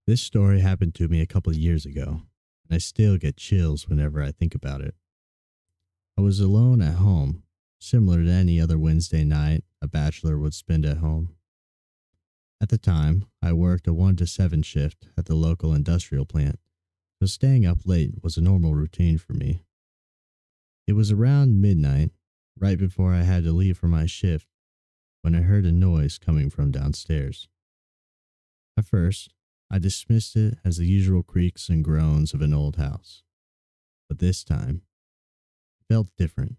This story happened to me a couple of years ago, and I still get chills whenever I think about it. I was alone at home, similar to any other Wednesday night a bachelor would spend at home. At the time, I worked a 1 to 7 shift at the local industrial plant, so staying up late was a normal routine for me. It was around midnight, right before I had to leave for my shift, when I heard a noise coming from downstairs. At first, I dismissed it as the usual creaks and groans of an old house. But this time, it felt different.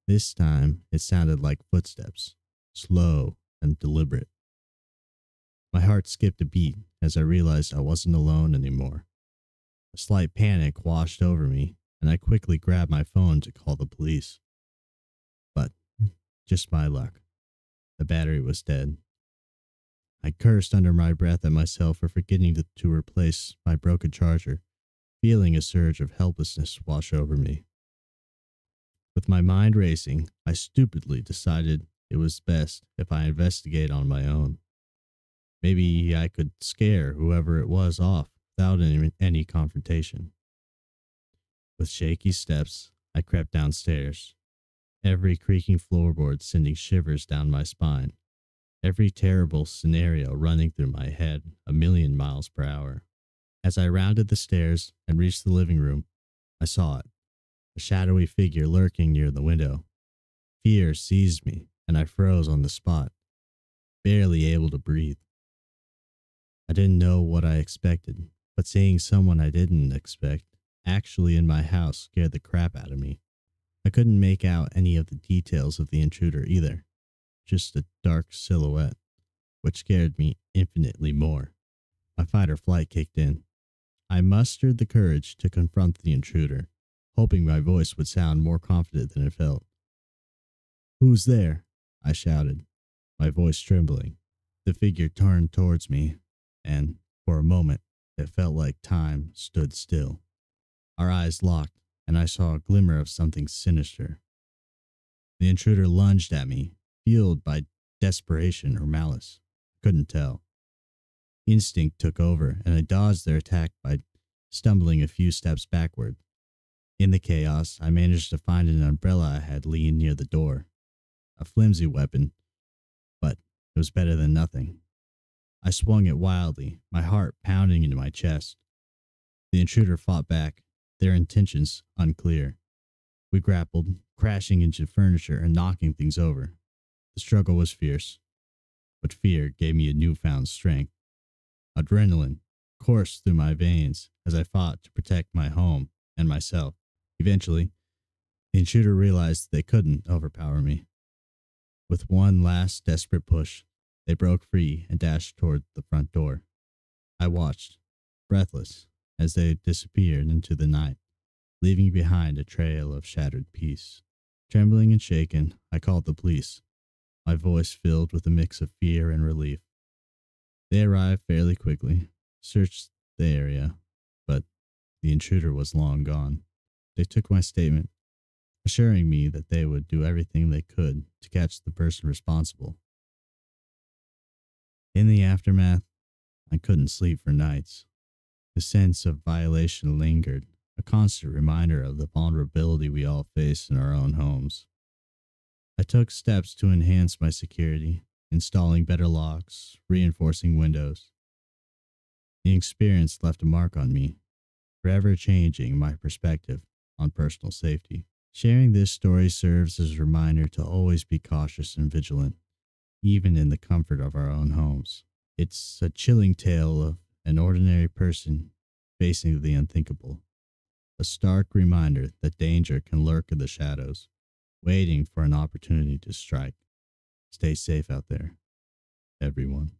This time, it sounded like footsteps, slow and deliberate. My heart skipped a beat as I realized I wasn't alone anymore. A slight panic washed over me, and I quickly grabbed my phone to call the police. But, just my luck, the battery was dead. I cursed under my breath at myself for forgetting to replace my broken charger, feeling a surge of helplessness wash over me. With my mind racing, I stupidly decided it was best if I investigate on my own. Maybe I could scare whoever it was off without any confrontation. With shaky steps, I crept downstairs, every creaking floorboard sending shivers down my spine, every terrible scenario running through my head a million miles per hour. As I rounded the stairs and reached the living room, I saw it, a shadowy figure lurking near the window. Fear seized me, and I froze on the spot, barely able to breathe. I didn't know what I expected, but seeing someone I didn't expect actually in my house scared the crap out of me. I couldn't make out any of the details of the intruder either, just a dark silhouette, which scared me infinitely more. My fight or flight kicked in. I mustered the courage to confront the intruder, hoping my voice would sound more confident than it felt. "Who's there?" I shouted, my voice trembling. The figure turned towards me, and, for a moment, it felt like time stood still. Our eyes locked, and I saw a glimmer of something sinister. The intruder lunged at me, fueled by desperation or malice. I couldn't tell. Instinct took over, and I dodged their attack by stumbling a few steps backward. In the chaos, I managed to find an umbrella I had leaned near the door. A flimsy weapon, but it was better than nothing. I swung it wildly, my heart pounding into my chest. The intruder fought back, their intentions unclear. We grappled, crashing into furniture and knocking things over. The struggle was fierce, but fear gave me a newfound strength. Adrenaline coursed through my veins as I fought to protect my home and myself. Eventually, the intruder realized they couldn't overpower me. With one last desperate push, they broke free and dashed toward the front door. I watched, breathless, as they disappeared into the night, leaving behind a trail of shattered peace. Trembling and shaken, I called the police, my voice filled with a mix of fear and relief. They arrived fairly quickly, searched the area, but the intruder was long gone. They took my statement, assuring me that they would do everything they could to catch the person responsible. In the aftermath, I couldn't sleep for nights. The sense of violation lingered, a constant reminder of the vulnerability we all face in our own homes. I took steps to enhance my security, installing better locks, reinforcing windows. The experience left a mark on me, forever changing my perspective on personal safety. Sharing this story serves as a reminder to always be cautious and vigilant, even in the comfort of our own homes. It's a chilling tale of an ordinary person facing the unthinkable, a stark reminder that danger can lurk in the shadows, waiting for an opportunity to strike. Stay safe out there, everyone.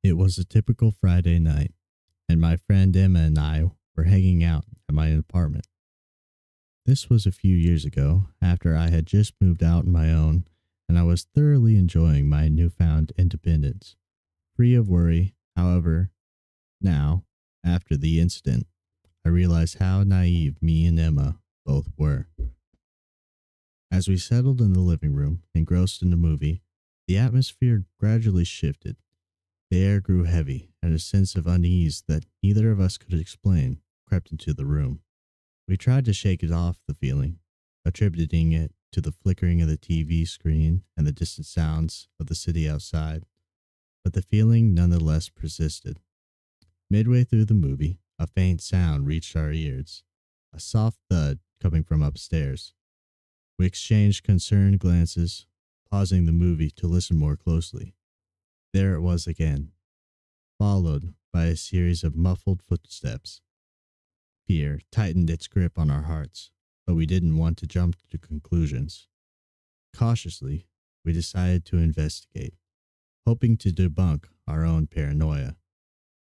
It was a typical Friday night, and my friend Emma and I were hanging out at my apartment. This was a few years ago, after I had just moved out on my own, and I was thoroughly enjoying my newfound independence. Free of worry, however, now, after the incident, I realized how naive me and Emma both were. As we settled in the living room, engrossed in the movie, the atmosphere gradually shifted. The air grew heavy, and a sense of unease that neither of us could explain crept into the room. We tried to shake it off the feeling, attributing it to the flickering of the TV screen and the distant sounds of the city outside, but the feeling nonetheless persisted. Midway through the movie, a faint sound reached our ears, a soft thud coming from upstairs. We exchanged concerned glances, pausing the movie to listen more closely. There it was again, followed by a series of muffled footsteps. Fear tightened its grip on our hearts, but we didn't want to jump to conclusions. Cautiously, we decided to investigate, hoping to debunk our own paranoia.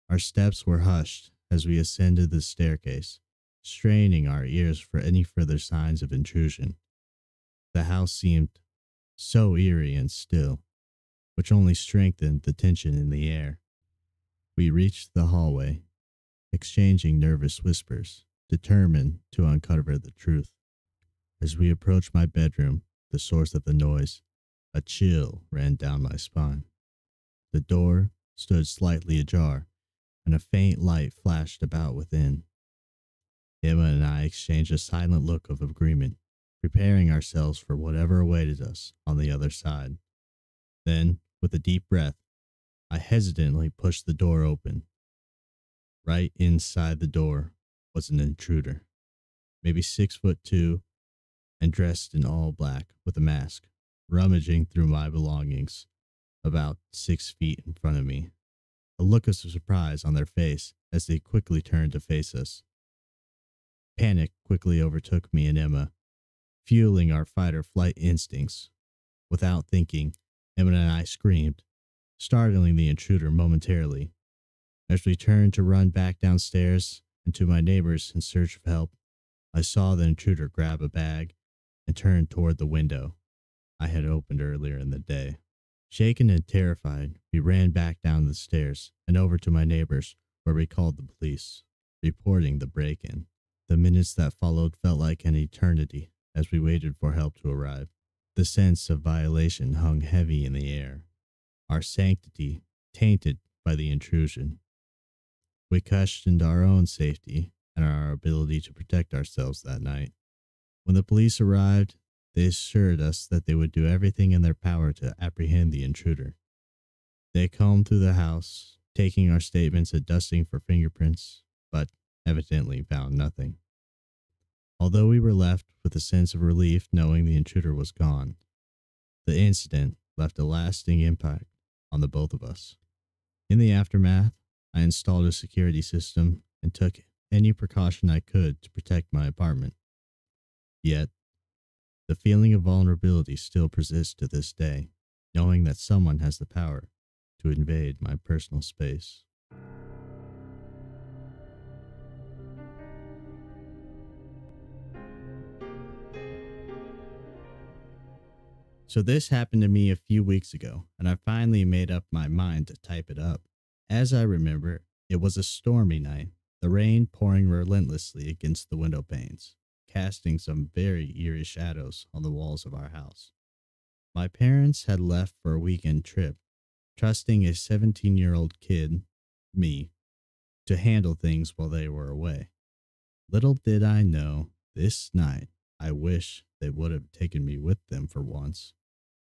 Our steps were hushed as we ascended the staircase, straining our ears for any further signs of intrusion. The house seemed so eerie and still, which only strengthened the tension in the air. We reached the hallway, exchanging nervous whispers, determined to uncover the truth. As we approached my bedroom, the source of the noise, a chill ran down my spine. The door stood slightly ajar, and a faint light flashed about within. Emma and I exchanged a silent look of agreement, preparing ourselves for whatever awaited us on the other side. Then, with a deep breath, I hesitantly pushed the door open. Right inside the door was an intruder, maybe 6'2", and dressed in all black with a mask, rummaging through my belongings about 6 feet in front of me, a look of surprise on their face as they quickly turned to face us. Panic quickly overtook me and Emma, fueling our fight-or-flight instincts. Without thinking, Emma and I screamed, startling the intruder momentarily. As we turned to run back downstairs and to my neighbors in search of help, I saw the intruder grab a bag and turn toward the window I had opened earlier in the day. Shaken and terrified, we ran back down the stairs and over to my neighbors, where we called the police, reporting the break-in. The minutes that followed felt like an eternity as we waited for help to arrive. The sense of violation hung heavy in the air, our sanctity tainted by the intrusion. We questioned our own safety and our ability to protect ourselves that night. When the police arrived, they assured us that they would do everything in their power to apprehend the intruder. They combed through the house, taking our statements and dusting for fingerprints, but evidently found nothing. Although we were left with a sense of relief knowing the intruder was gone, the incident left a lasting impact on the both of us. In the aftermath, I installed a security system and took any precaution I could to protect my apartment. Yet, the feeling of vulnerability still persists to this day, knowing that someone has the power to invade my personal space. So this happened to me a few weeks ago, and I finally made up my mind to type it up. As I remember, it was a stormy night, the rain pouring relentlessly against the window panes, casting some very eerie shadows on the walls of our house. My parents had left for a weekend trip, trusting a 17-year-old kid, me, to handle things while they were away. Little did I know, this night, I wish they would have taken me with them for once.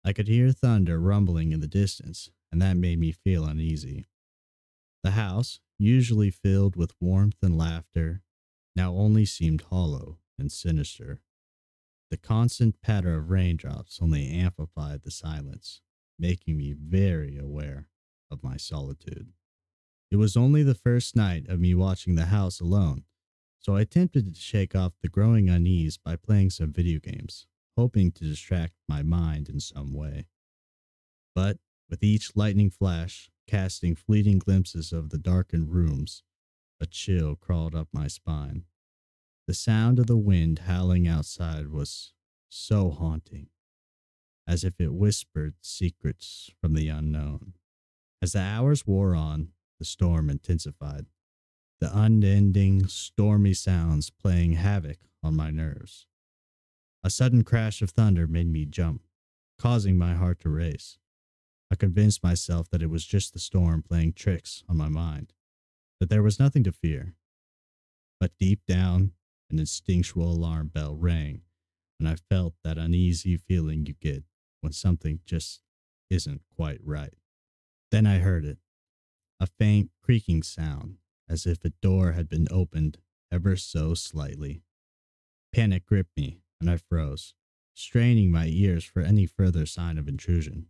I could hear thunder rumbling in the distance, and that made me feel uneasy. The house, usually filled with warmth and laughter, now only seemed hollow and sinister. The constant patter of raindrops only amplified the silence, making me very aware of my solitude. It was only the first night of me watching the house alone, so I attempted to shake off the growing unease by playing some video games, hoping to distract my mind in some way. But with each lightning flash, casting fleeting glimpses of the darkened rooms, a chill crawled up my spine. The sound of the wind howling outside was so haunting, as if it whispered secrets from the unknown. As the hours wore on, the storm intensified, the unending stormy sounds playing havoc on my nerves. A sudden crash of thunder made me jump, causing my heart to race. I convinced myself that it was just the storm playing tricks on my mind, that there was nothing to fear. But deep down, an instinctual alarm bell rang, and I felt that uneasy feeling you get when something just isn't quite right. Then I heard it, a faint creaking sound, as if a door had been opened ever so slightly. Panic gripped me, and I froze, straining my ears for any further sign of intrusion.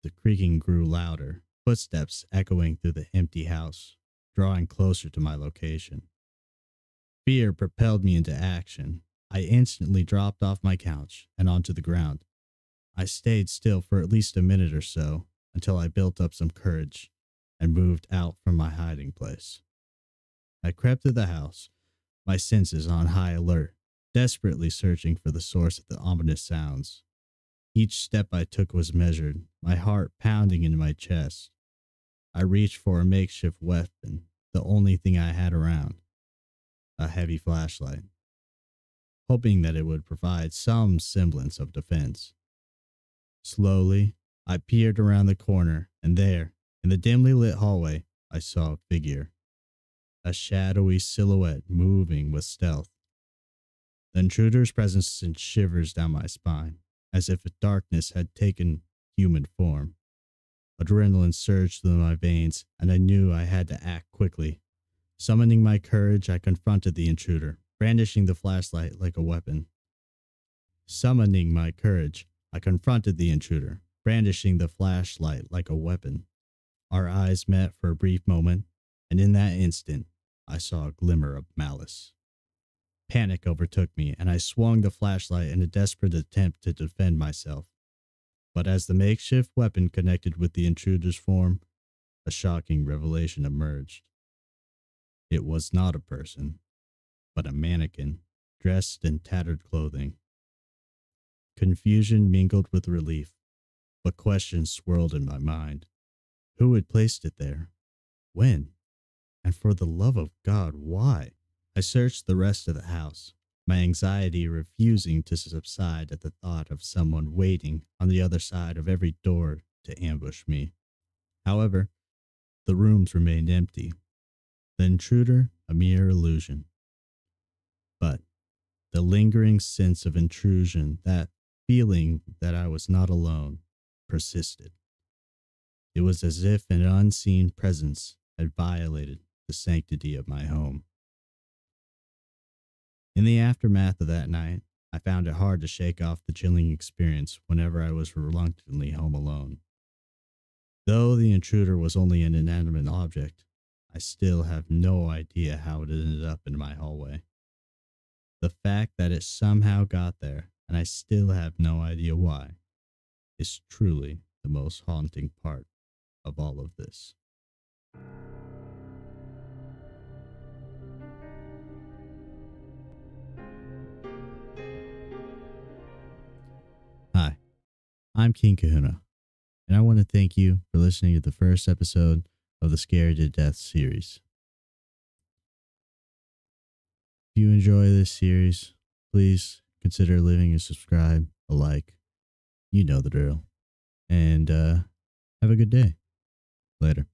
The creaking grew louder, footsteps echoing through the empty house, drawing closer to my location. Fear propelled me into action. I instantly dropped off my couch and onto the ground. I stayed still for at least a minute or so until I built up some courage and moved out from my hiding place. I crept through the house, my senses on high alert, desperately searching for the source of the ominous sounds. Each step I took was measured, my heart pounding into my chest. I reached for a makeshift weapon, the only thing I had around, a heavy flashlight, hoping that it would provide some semblance of defense. Slowly, I peered around the corner, and there, in the dimly lit hallway, I saw a figure, a shadowy silhouette moving with stealth. The intruder's presence sent shivers down my spine, as if darkness had taken human form. Adrenaline surged through my veins, and I knew I had to act quickly. Summoning my courage, I confronted the intruder, brandishing the flashlight like a weapon. Summoning my courage, I confronted the intruder, brandishing the flashlight like a weapon. Our eyes met for a brief moment, and in that instant, I saw a glimmer of malice. Panic overtook me, and I swung the flashlight in a desperate attempt to defend myself. But as the makeshift weapon connected with the intruder's form, a shocking revelation emerged. It was not a person, but a mannequin, dressed in tattered clothing. Confusion mingled with relief, but questions swirled in my mind. Who had placed it there? When? And for the love of God, why? I searched the rest of the house, my anxiety refusing to subside at the thought of someone waiting on the other side of every door to ambush me. However, the rooms remained empty, the intruder a mere illusion. But the lingering sense of intrusion, that feeling that I was not alone, persisted. It was as if an unseen presence had violated the sanctity of my home. In the aftermath of that night, I found it hard to shake off the chilling experience whenever I was reluctantly home alone. Though the intruder was only an inanimate object, I still have no idea how it ended up in my hallway. The fact that it somehow got there, and I still have no idea why, is truly the most haunting part of all of this. Hi, I'm King Kahuna, and I want to thank you for listening to the first episode of the Scared to Death series. If you enjoy this series, please consider leaving a subscribe, a like. You know the drill. And have a good day. Later.